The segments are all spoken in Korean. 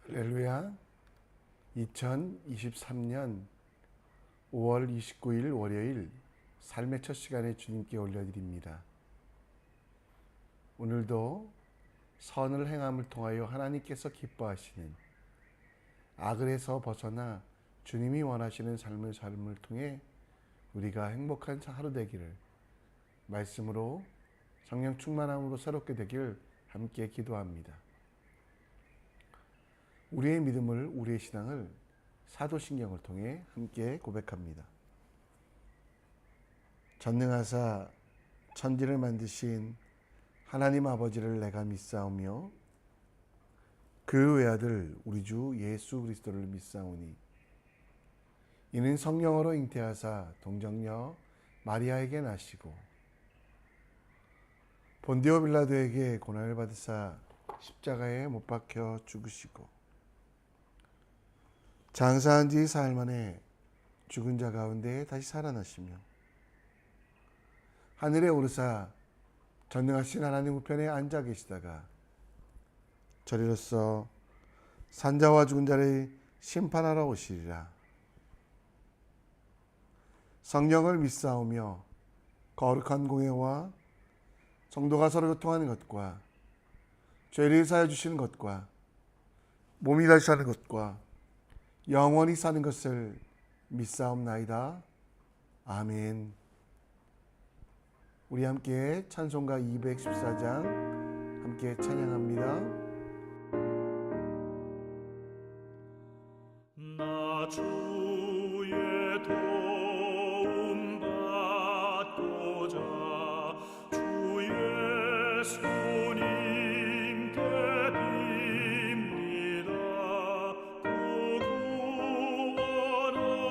할렐루야. 2023년 5월 29일 월요일 삶의 첫 시간에 주님께 올려드립니다. 오늘도 선을 행함을 통하여 하나님께서 기뻐하시는 악을 해서 벗어나 주님이 원하시는 삶을 통해 우리가 행복한 하루 되기를, 말씀으로 성령 충만함으로 새롭게 되기를 함께 기도합니다. 우리의 믿음을, 우리의 신앙을 사도신경을 통해 함께 고백합니다. 전능하사 천지를 만드신 하나님 아버지를 내가 믿사오며 그 외아들 우리 주 예수 그리스도를 믿사오니 이는 성령으로 잉태하사 동정녀 마리아에게 나시고 본디오 빌라도에게 고난을 받으사 십자가에 못 박혀 죽으시고 장사한 지 사흘 만에 죽은 자 가운데 다시 살아나시며 하늘에 오르사 전능하신 하나님 우편에 앉아 계시다가 저리로서 산자와 죽은 자를 심판하러 오시리라. 성령을 믿사오며 거룩한 공회와 성도가 서로 교통하는 것과 죄를 사하여 주시는 것과 몸이 다시 사는 것과 영원히 사는 것을 믿사옵나이다. 아멘. 우리 함께 찬송가 214장 함께 찬양합니다. 나 주의 도움 받고자 주의 손님께 빕니다. 구원하라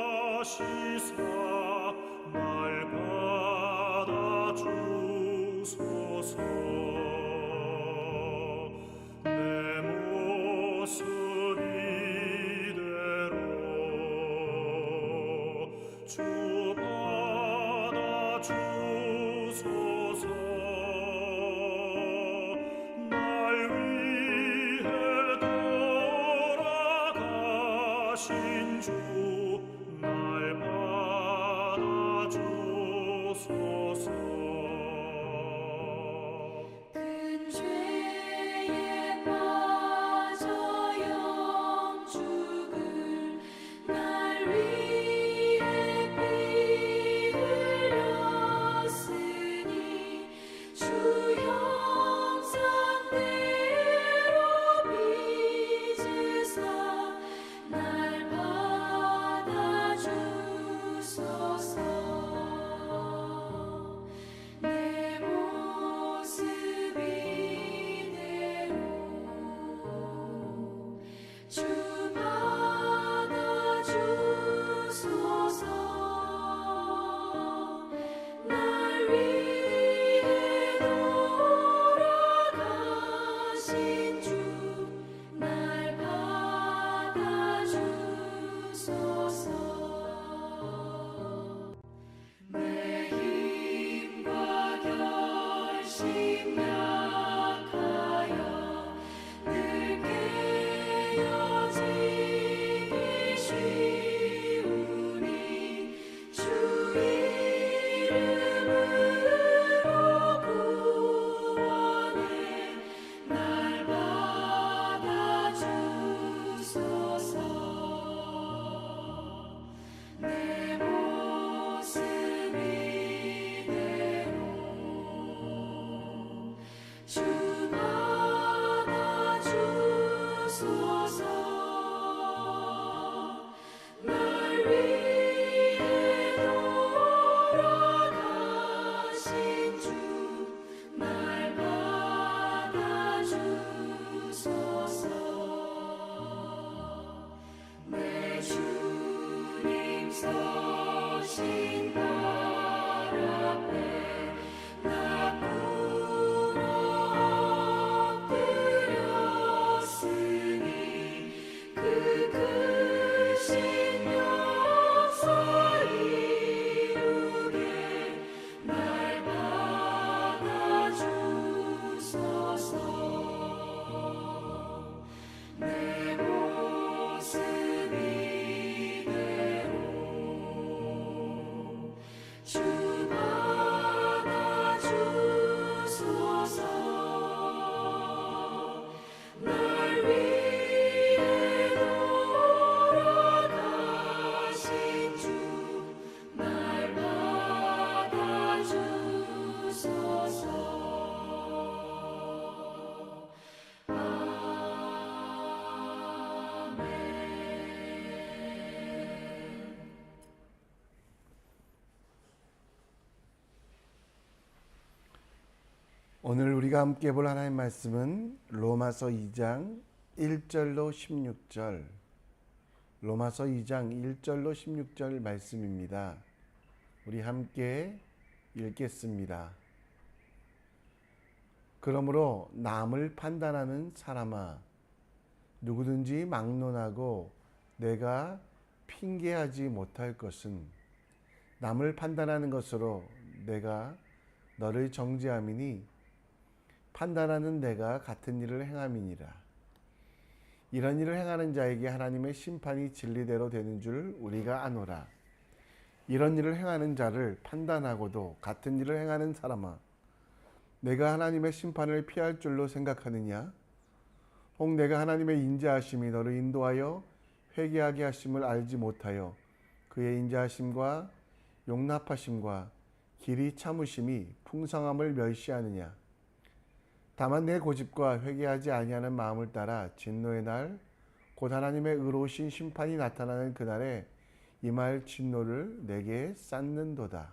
하시사 날 받아주소서. 내 모습 이대로 주 받아주소서. 날 위해 돌아가신 주 날 받아주소서. 큰 죄에 빠져 영죽을 날 위해 피 흘렸으니 주 형상대로 빚으사 날 받아주소서. 내 모습 이대로 주 받아주소서. 날 위해 돌아가신 주 날 받아주소서. 내 힘과 결심 약하여 늘 깨어져 오늘 우리가 함께 볼 하나님 말씀은 로마서 2장 1절로 16절, 로마서 2장 1절로 16절 말씀입니다. 우리 함께 읽겠습니다. 그러므로 남을 판단하는 사람아, 누구든지 막론하고 내가 핑계하지 못할 것은 남을 판단하는 것으로 내가 너를 정죄함이니 판단하는 내가 같은 일을 행함이니라. 이런 일을 행하는 자에게 하나님의 심판이 진리대로 되는 줄 우리가 아노라. 이런 일을 행하는 자를 판단하고도 같은 일을 행하는 사람아, 내가 하나님의 심판을 피할 줄로 생각하느냐? 혹 내가 하나님의 인자하심이 너를 인도하여 회개하게 하심을 알지 못하여 그의 인자하심과 용납하심과 길이 참으심이 풍성함을 멸시하느냐? 다만 내 고집과 회개하지 아니하는 마음을 따라 진노의 날, 곧 하나님의 의로우신 심판이 나타나는 그날에 임할 진노를 내게 쌓는도다.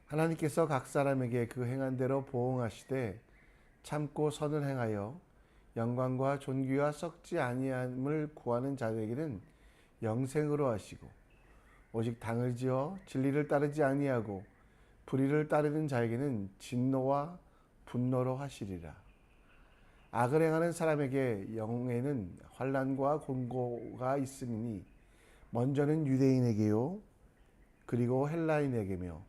하나님께서 각 사람에게 그 행한 대로 보응하시되 참고 선을 행하여 영광과 존귀와 썩지 아니함을 구하는 자들에게는 영생으로 하시고, 오직 당을 지어 진리를 따르지 아니하고 불의를 따르는 자에게는 진노와 분노로 하시리라. 악을 행하는 사람에게 영에는 환난과 곤고가 있으니 먼저는 유대인에게요 그리고 헬라인에게며,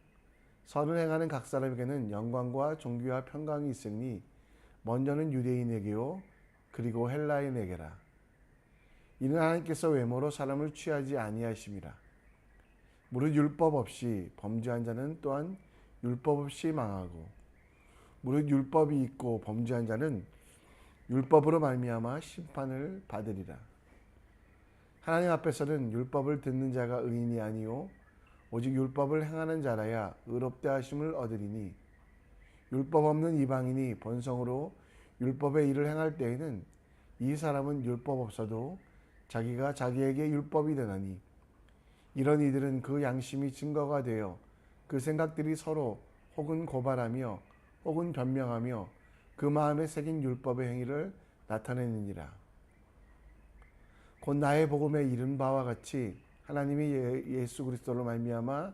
선을 행하는 각 사람에게는 영광과 존귀와 평강이 있으니 먼저는 유대인에게요 그리고 헬라인에게라. 이는 하나님께서 외모로 사람을 취하지 아니하심이라. 무릇 율법 없이 범죄한 자는 또한 율법 없이 망하고, 무릇 율법이 있고 범죄한 자는 율법으로 말미암아 심판을 받으리라. 하나님 앞에서는 율법을 듣는 자가 의인이 아니요 오직 율법을 행하는 자라야 의롭다 하심을 얻으리니, 율법 없는 이방인이 본성으로 율법의 일을 행할 때에는 이 사람은 율법 없어도 자기가 자기에게 율법이 되나니, 이런 이들은 그 양심이 증거가 되어 그 생각들이 서로 혹은 고발하며 혹은 변명하며 그 마음에 새긴 율법의 행위를 나타내느니라. 곧 나의 복음에 이른 바와 같이 하나님이 예수 그리스도로 말미암아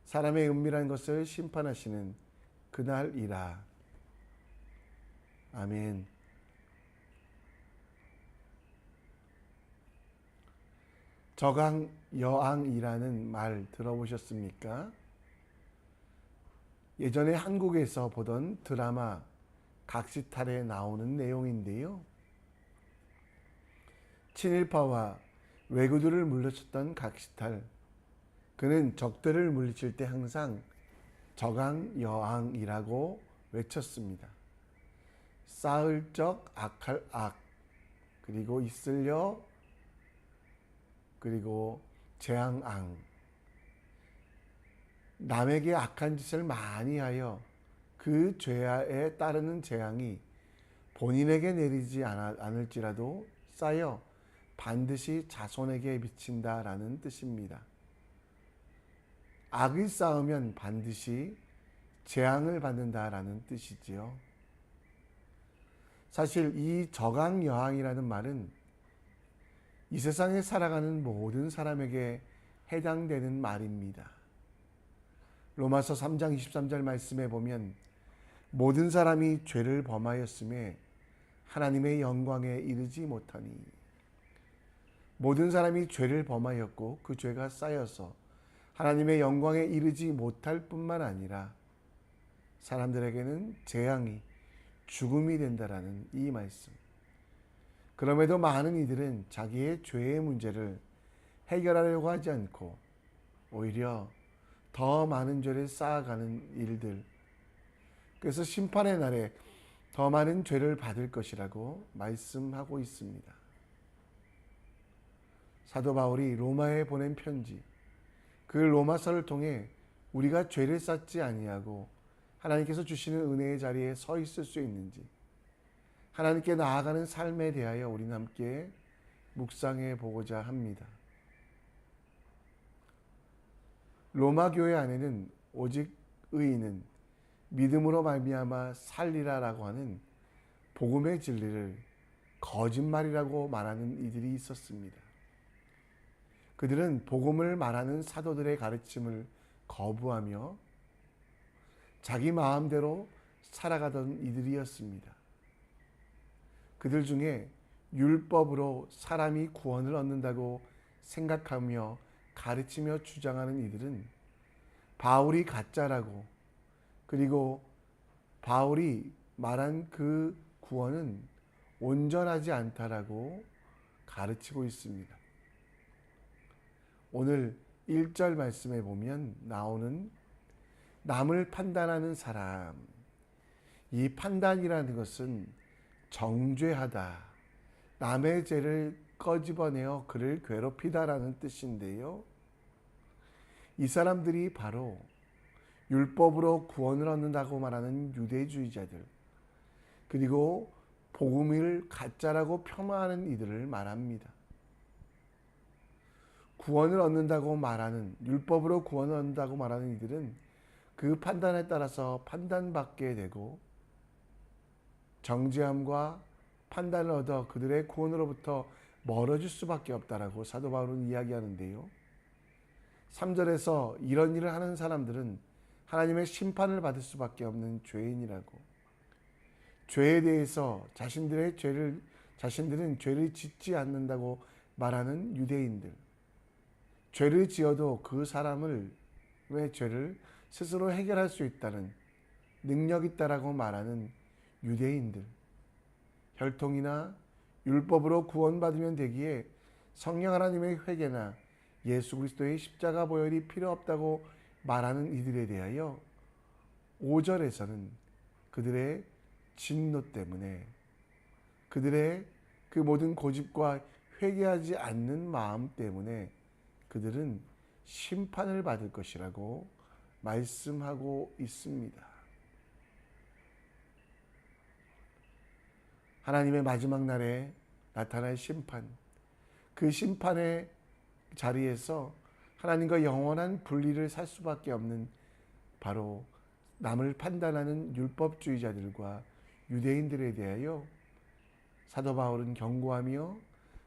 사람의 은밀한 것을 심판하시는 그날이라. 아멘. 저강여왕이라는 말 들어보셨습니까? 예전에 한국에서 보던 드라마 각시탈에 나오는 내용인데요. 친일파와 왜구들을 물리쳤던 각시탈, 그는 적들을 물리칠 때 항상 저강여왕이라고 외쳤습니다. 쌓을 적 악할 악, 그리고 있을려, 그리고 재앙앙. 남에게 악한 짓을 많이 하여 그 죄에 따르는 재앙이 본인에게 내리지 않을지라도 쌓여 반드시 자손에게 미친다라는 뜻입니다. 악을 쌓으면 반드시 재앙을 받는다라는 뜻이지요. 사실 이 저강여왕이라는 말은 이 세상에 살아가는 모든 사람에게 해당되는 말입니다. 로마서 3장 23절 말씀에 보면 모든 사람이 죄를 범하였음에 하나님의 영광에 이르지 못하니, 모든 사람이 죄를 범하였고 그 죄가 쌓여서 하나님의 영광에 이르지 못할 뿐만 아니라 사람들에게는 재앙이, 죽음이 된다라는 이 말씀. 그럼에도 많은 이들은 자기의 죄의 문제를 해결하려고 하지 않고 오히려 더 많은 죄를 쌓아가는 일들, 그래서 심판의 날에 더 많은 죄를 받을 것이라고 말씀하고 있습니다. 사도 바울이 로마에 보낸 편지, 그 로마서를 통해 우리가 죄를 쌓지 아니하고 하나님께서 주시는 은혜의 자리에 서 있을 수 있는지, 하나님께 나아가는 삶에 대하여 우리는 함께 묵상해 보고자 합니다. 로마 교회 안에는 오직 의인은 믿음으로 말미암아 살리라라고 하는 복음의 진리를 거짓말이라고 말하는 이들이 있었습니다. 그들은 복음을 말하는 사도들의 가르침을 거부하며 자기 마음대로 살아가던 이들이었습니다. 그들 중에 율법으로 사람이 구원을 얻는다고 생각하며 가르치며 주장하는 이들은 바울이 가짜라고, 그리고 바울이 말한 그 구원은 온전하지 않다라고 가르치고 있습니다. 오늘 1절 말씀에 보면 나오는 남을 판단하는 사람, 이 판단이라는 것은 정죄하다, 남의 죄를 꺼집어내어 그를 괴롭히다라는 뜻인데요. 이 사람들이 바로 율법으로 구원을 얻는다고 말하는 유대주의자들, 그리고 복음을 가짜라고 폄하하는 이들을 말합니다. 구원을 얻는다고 말하는, 율법으로 구원을 얻는다고 말하는 이들은 그 판단에 따라서 판단받게 되고 정죄함과 판단을 얻어 그들의 구원으로부터 멀어질 수밖에 없다라고 사도 바울은 이야기하는데요. 3절에서 이런 일을 하는 사람들은 하나님의 심판을 받을 수밖에 없는 죄인이라고, 죄에 대해서 자신들은 죄를 짓지 않는다고 말하는 유대인들, 죄를 지어도 그 사람을 왜 죄를 스스로 해결할 수 있다는 능력 있다라고 말하는 유대인들, 혈통이나 율법으로 구원받으면 되기에 성령 하나님의 회개나 예수 그리스도의 십자가 보혈이 필요 없다고 말하는 이들에 대하여 5절에서는 그들의 진노 때문에, 그들의 그 모든 고집과 회개하지 않는 마음 때문에 그들은 심판을 받을 것이라고 말씀하고 있습니다. 하나님의 마지막 날에 나타날 심판, 그 심판의 자리에서 하나님과 영원한 분리를 살 수밖에 없는 바로 남을 판단하는 율법주의자들과 유대인들에 대하여 사도 바울은 경고하며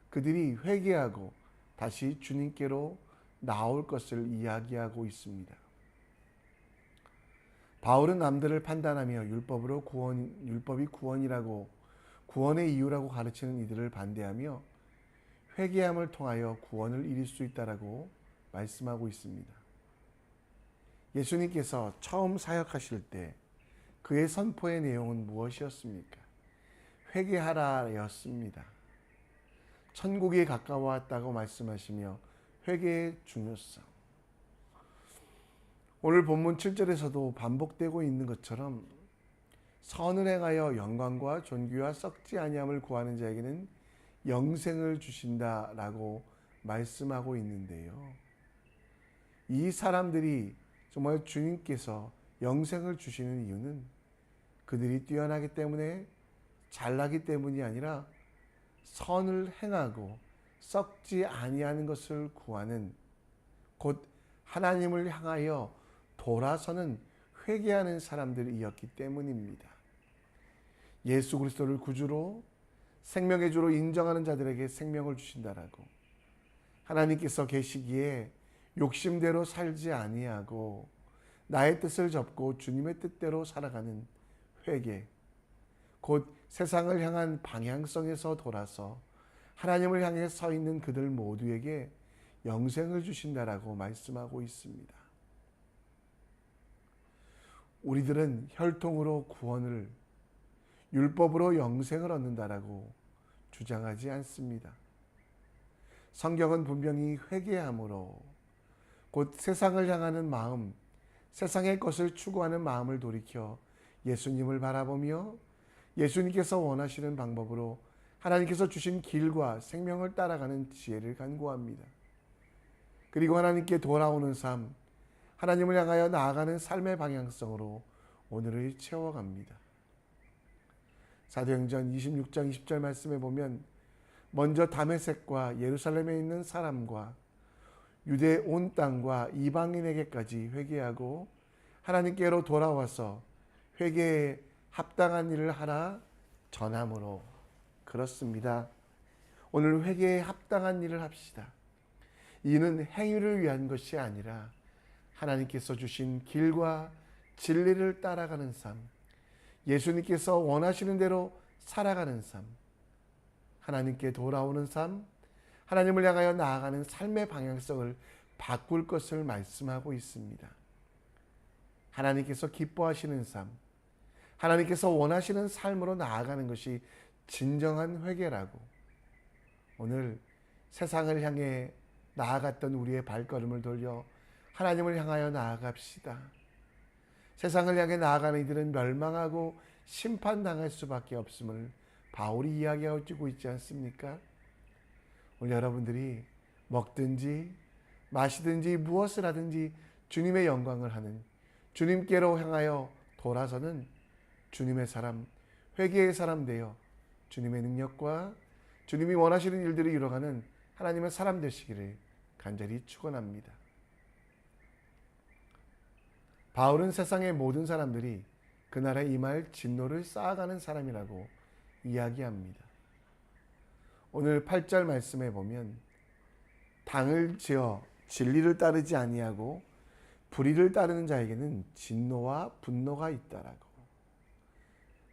그들이 회개하고 다시 주님께로 나올 것을 이야기하고 있습니다. 바울은 남들을 판단하며 율법이 구원이라고, 구원의 이유라고 가르치는 이들을 반대하며 회개함을 통하여 구원을 이룰 수 있다라고 말씀하고 있습니다. 예수님께서 처음 사역하실 때 그의 선포의 내용은 무엇이었습니까? 회개하라였습니다. 천국이 가까워왔다고 말씀하시며 회개의 중요성, 오늘 본문 7절에서도 반복되고 있는 것처럼 선을 행하여 영광과 존귀와 썩지 아니함을 구하는 자에게는 영생을 주신다라고 말씀하고 있는데요. 이 사람들이 정말 주님께서 영생을 주시는 이유는 그들이 뛰어나기 때문에, 잘나기 때문이 아니라 선을 행하고 썩지 아니하는 것을 구하는, 곧 하나님을 향하여 돌아서는 회개하는 사람들이었기 때문입니다. 예수 그리스도를 구주로, 생명의 주로 인정하는 자들에게 생명을 주신다라고, 하나님께서 계시기에 욕심대로 살지 아니하고 나의 뜻을 접고 주님의 뜻대로 살아가는 회개, 곧 세상을 향한 방향성에서 돌아서 하나님을 향해 서 있는 그들 모두에게 영생을 주신다라고 말씀하고 있습니다. 우리들은 혈통으로 구원을, 율법으로 영생을 얻는다라고 주장하지 않습니다. 성경은 분명히 회개함으로, 곧 세상을 향하는 마음, 세상의 것을 추구하는 마음을 돌이켜 예수님을 바라보며 예수님께서 원하시는 방법으로 하나님께서 주신 길과 생명을 따라가는 지혜를 간구합니다. 그리고 하나님께 돌아오는 삶, 하나님을 향하여 나아가는 삶의 방향성으로 오늘을 채워갑니다. 사도행전 26장 20절 말씀에 보면 먼저 다메섹과 예루살렘에 있는 사람과 유대 온 땅과 이방인에게까지 회개하고 하나님께로 돌아와서 회개에 합당한 일을 하라 전함으로. 그렇습니다. 오늘 회개에 합당한 일을 합시다. 이는 행위를 위한 것이 아니라 하나님께서 주신 길과 진리를 따라가는 삶, 예수님께서 원하시는 대로 살아가는 삶, 하나님께 돌아오는 삶, 하나님을 향하여 나아가는 삶의 방향성을 바꿀 것을 말씀하고 있습니다. 하나님께서 기뻐하시는 삶, 하나님께서 원하시는 삶으로 나아가는 것이 진정한 회개라고, 오늘 세상을 향해 나아갔던 우리의 발걸음을 돌려 하나님을 향하여 나아갑시다. 세상을 향해 나아가는 이들은 멸망하고 심판당할 수밖에 없음을 바울이 이야기하고 있지 않습니까? 오늘 여러분들이 먹든지 마시든지 무엇을 하든지 주님의 영광을 하는, 주님께로 향하여 돌아서는 주님의 사람, 회개의 사람 되어 주님의 능력과 주님이 원하시는 일들을 이뤄가는 하나님의 사람 되시기를 간절히 축원합니다. 바울은 세상의 모든 사람들이 그날에 임할 진노를 쌓아가는 사람이라고 이야기합니다. 오늘 8절 말씀에 보면 당을 지어 진리를 따르지 아니하고 불의를 따르는 자에게는 진노와 분노가 있다라고,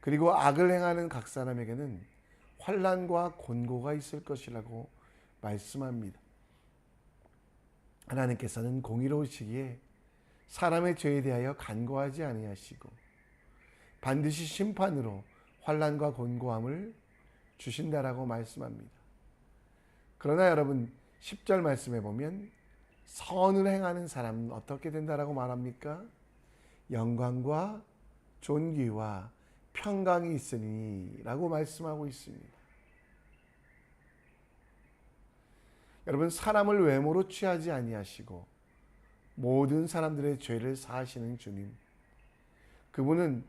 그리고 악을 행하는 각 사람에게는 환난과 곤고가 있을 것이라고 말씀합니다. 하나님께서는 공의로우시기에 사람의 죄에 대하여 간구하지 아니하시고 반드시 심판으로 환난과 곤고함을 주신다라고 말씀합니다. 그러나 여러분 10절 말씀에 보면 선을 행하는 사람은 어떻게 된다라고 말합니까? 영광과 존귀와 평강이 있으니 라고 말씀하고 있습니다. 여러분, 사람을 외모로 취하지 아니하시고 모든 사람들의 죄를 사하시는 주님, 그분은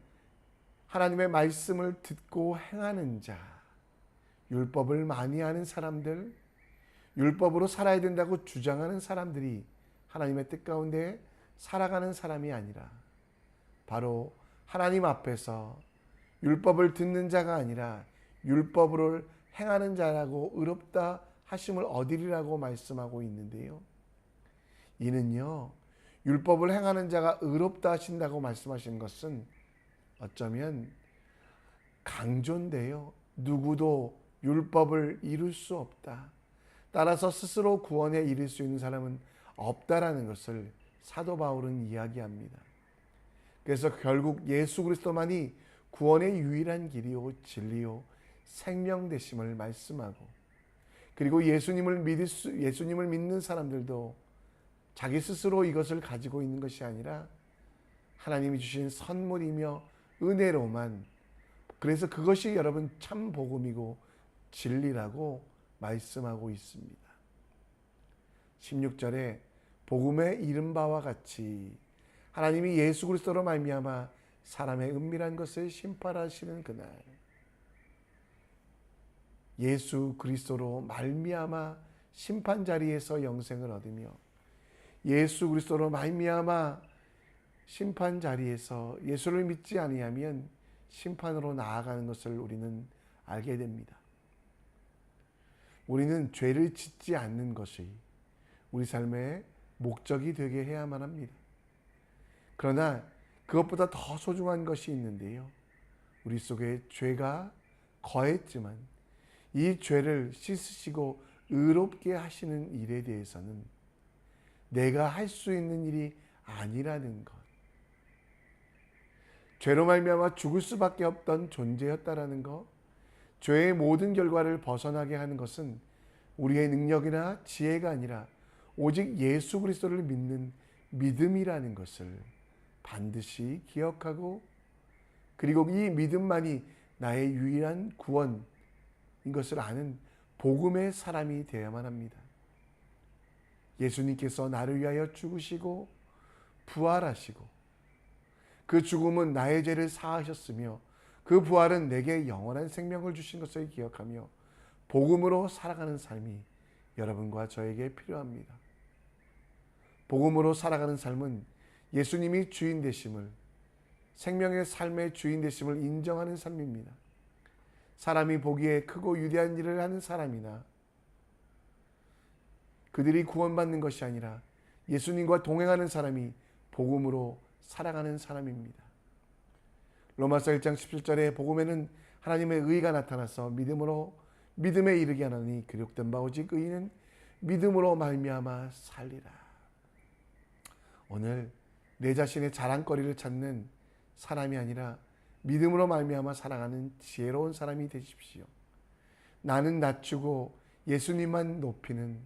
하나님의 말씀을 듣고 행하는 자, 율법을 많이 하는 사람들, 율법으로 살아야 된다고 주장하는 사람들이 하나님의 뜻 가운데 살아가는 사람이 아니라 바로 하나님 앞에서 율법을 듣는 자가 아니라 율법을 행하는 자라고 의롭다 하심을 얻으리라고 말씀하고 있는데요. 이는요, 율법을 행하는 자가 의롭다 하신다고 말씀하신 것은 어쩌면 강조인데요. 누구도 율법을 이룰 수 없다. 따라서 스스로 구원에 이를 수 있는 사람은 없다라는 것을 사도 바울은 이야기합니다. 그래서 결국 예수 그리스도만이 구원의 유일한 길이요 진리요 생명 되심을 말씀하고, 그리고 예수님을 믿는 사람들도 자기 스스로 이것을 가지고 있는 것이 아니라 하나님이 주신 선물이며 은혜로만, 그래서 그것이 여러분 참 복음이고 진리라고 말씀하고 있습니다. 16절에 복음의 이른 바와 같이 하나님이 예수 그리스도로 말미암아 사람의 은밀한 것을 심판하시는 그날, 예수 그리스도로 말미암아 심판 자리에서 영생을 얻으며 예수 그리스도로 말미암아 심판 자리에서 예수를 믿지 아니하면 심판으로 나아가는 것을 우리는 알게 됩니다. 우리는 죄를 짓지 않는 것이 우리 삶의 목적이 되게 해야만 합니다. 그러나 그것보다 더 소중한 것이 있는데요. 우리 속에 죄가 거했지만 이 죄를 씻으시고 의롭게 하시는 일에 대해서는 내가 할 수 있는 일이 아니라는 것. 죄로 말미암아 죽을 수밖에 없던 존재였다라는 것. 죄의 모든 결과를 벗어나게 하는 것은 우리의 능력이나 지혜가 아니라 오직 예수 그리스도를 믿는 믿음이라는 것을 반드시 기억하고, 그리고 이 믿음만이 나의 유일한 구원인 것을 아는 복음의 사람이 되어야만 합니다. 예수님께서 나를 위하여 죽으시고 부활하시고 그 죽음은 나의 죄를 사하셨으며 그 부활은 내게 영원한 생명을 주신 것을 기억하며 복음으로 살아가는 삶이 여러분과 저에게 필요합니다. 복음으로 살아가는 삶은 예수님이 주인 되심을, 생명의 삶의 주인 되심을 인정하는 삶입니다. 사람이 보기에 크고 위대한 일을 하는 사람이나 그들이 구원받는 것이 아니라 예수님과 동행하는 사람이 복음으로 살아가는 사람입니다. 로마서 1장 17절에 복음에는 하나님의 의가 나타나서 믿음에 이르게 하나니 기록된 바 오직 의인은 믿음으로 말미암아 살리라. 오늘 내 자신의 자랑거리를 찾는 사람이 아니라 믿음으로 말미암아 살아가는 지혜로운 사람이 되십시오. 나는 낮추고 예수님만 높이는,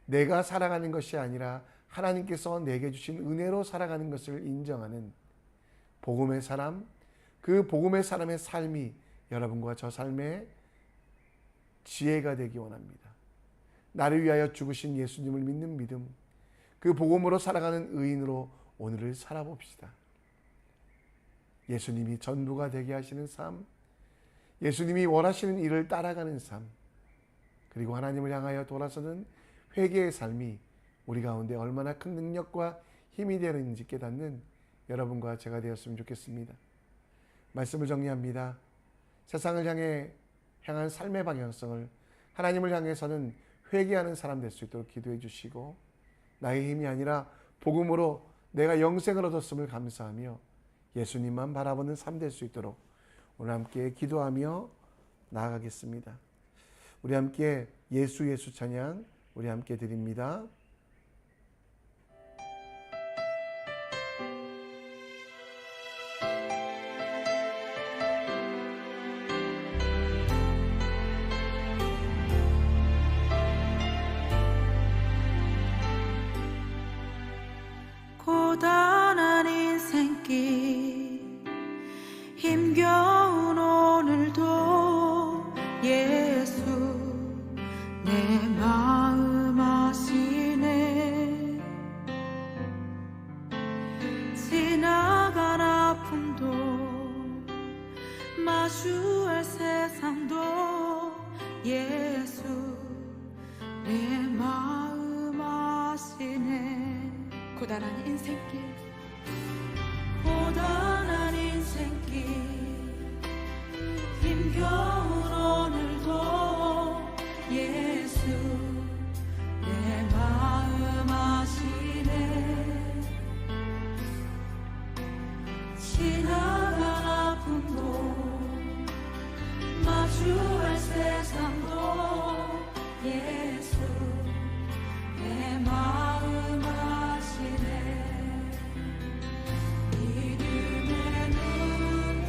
내가 살아가는 것이 아니라 하나님께서 내게 주신 은혜로 살아가는 것을 인정하는 복음의 사람, 그 복음의 사람의 삶이 여러분과 저 삶의 지혜가 되기 원합니다. 나를 위하여 죽으신 예수님을 믿는 믿음, 그 복음으로 살아가는 의인으로 오늘을 살아봅시다. 예수님이 전부가 되게 하시는 삶, 예수님이 원하시는 일을 따라가는 삶, 그리고 하나님을 향하여 돌아서는 회개의 삶이 우리 가운데 얼마나 큰 능력과 힘이 되는지 깨닫는 여러분과 제가 되었으면 좋겠습니다. 말씀을 정리합니다. 세상을 향한 삶의 방향성을 하나님을 향해서는 회개하는 사람 될 수 있도록 기도해 주시고, 나의 힘이 아니라 복음으로 내가 영생을 얻었음을 감사하며 예수님만 바라보는 삶 될 수 있도록 오늘 함께 기도하며 나아가겠습니다. 우리 함께 예수 찬양 우리 함께 드립니다. 고단한 인생길 힘겨운 오늘도 예수 내 마음 아시네. 지나간 아픔도 마주할 세상도 예수 내 마음 아시네. 고단한 인생길 힘겨운 오늘도 예수 내 마음 아시네. 지나간 아픔도 마주할 세상도 예수 내 마음 아시네. 믿음의 눈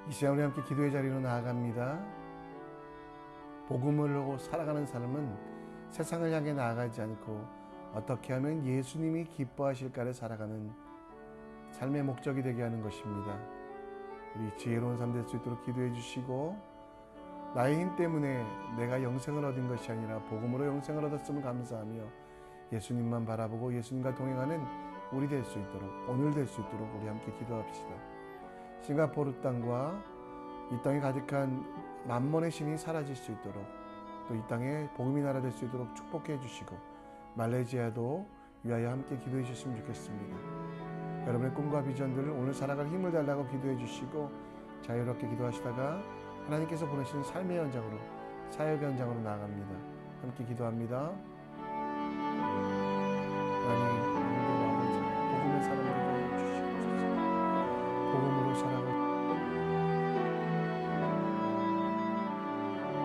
이 시간 우리 함께 기도의 자리로 나아갑니다. 복음으로 살아가는 삶은 세상을 향해 나아가지 않고 어떻게 하면 예수님이 기뻐하실까를 살아가는 삶의 목적이 되게 하는 것입니다. 우리 지혜로운 삶 될 수 있도록 기도해 주시고, 나의 힘 때문에 내가 영생을 얻은 것이 아니라 복음으로 영생을 얻었음을 감사하며 예수님만 바라보고 예수님과 동행하는 우리 될 수 있도록, 오늘 될 수 있도록 우리 함께 기도합시다. 싱가포르 땅과 이 땅에 가득한 만몬의 신이 사라질 수 있도록, 또 이 땅에 복음이 나라 될 수 있도록 축복해 주시고, 말레이시아도 위하여 함께 기도해 주셨으면 좋겠습니다. 여러분의 꿈과 비전들을 오늘 살아갈 힘을 달라고 기도해 주시고, 자유롭게 기도하시다가 하나님께서 보내신 삶의 현장으로, 사역의 현장으로 나아갑니다. 함께 기도합니다.